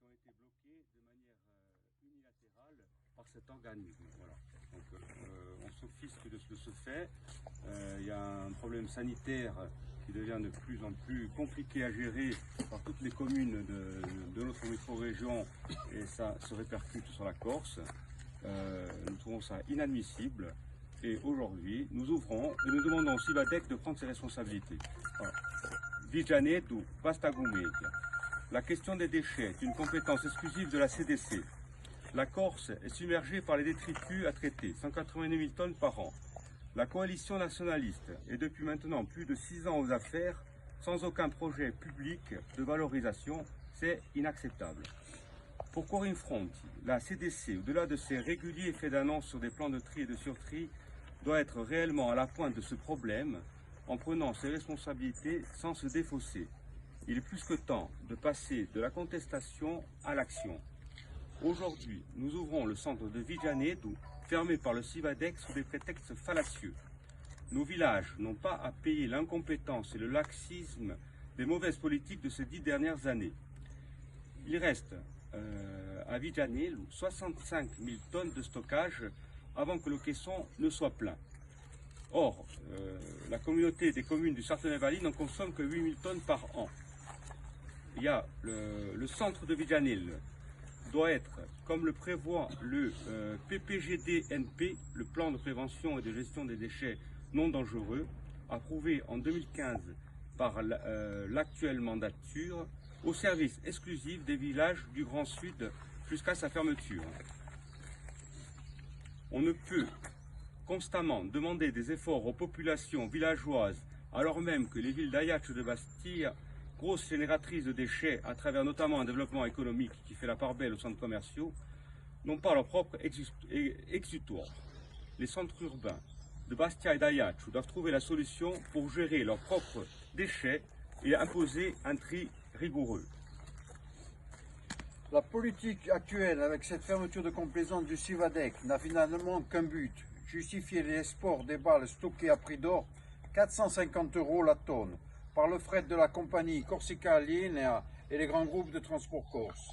ont été bloqués de manière unilatérale par cet organisme. Voilà. Donc, on s'offusque de ce fait. Il y a un problème sanitaire qui devient de plus en plus compliqué à gérer par toutes les communes de notre micro-région et ça se répercute sur la Corse. Nous trouvons ça inadmissible et aujourd'hui nous ouvrons et nous demandons au Civadec de prendre ses responsabilités. Vigianetu, basta gumedia. La question des déchets est une compétence exclusive de la CDC. La Corse est submergée par les détritus à traiter, 182 000 tonnes par an. La coalition nationaliste est depuis maintenant plus de 6 ans aux affaires, sans aucun projet public de valorisation. C'est inacceptable. Pour Corinne Fronti, la CDC, au-delà de ses réguliers faits d'annonce sur des plans de tri et de surtri, doit être réellement à la pointe de ce problème, en prenant ses responsabilités sans se défausser. Il est plus que temps de passer de la contestation à l'action. Aujourd'hui, nous ouvrons le centre de Vigianetu, fermé par le Civadec sous des prétextes fallacieux. Nos villages n'ont pas à payer l'incompétence et le laxisme des mauvaises politiques de ces 10 dernières années. Il reste à Vigianetu 65 000 tonnes de stockage avant que le caisson ne soit plein. Or, la communauté des communes du Sartenay-Vallis n'en consomme que 8 000 tonnes par an. Il y a le centre de Vigianetu doit être, comme le prévoit le PPGD-NP, le plan de prévention et de gestion des déchets non dangereux, approuvé en 2015 par l'actuelle mandature, au service exclusif des villages du Grand Sud jusqu'à sa fermeture. On ne peut constamment demander des efforts aux populations villageoises alors même que les villes d'Ajaccio de Bastia, grosses génératrices de déchets à travers notamment un développement économique qui fait la part belle aux centres commerciaux, n'ont pas leur propre exutoire. Les centres urbains de Bastia et d'Ajaccio doivent trouver la solution pour gérer leurs propres déchets et imposer un tri rigoureux. La politique actuelle avec cette fermeture de complaisance du Civadec n'a finalement qu'un but, justifier l'export des balles stockées à prix d'or 450 € la tonne par le fret de la compagnie Corsica Linea et les grands groupes de transport corse.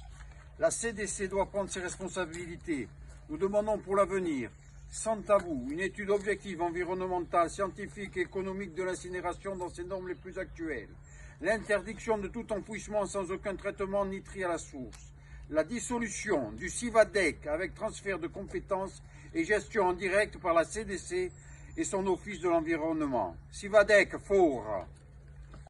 La CDC doit prendre ses responsabilités. Nous demandons pour l'avenir, sans tabou, une étude objective environnementale, scientifique et économique de l'incinération dans ses normes les plus actuelles. L'interdiction de tout enfouissement sans aucun traitement ni tri à la source. La dissolution du Civadec avec transfert de compétences et gestion en direct par la CDC et son office de l'environnement. Civadec, fora!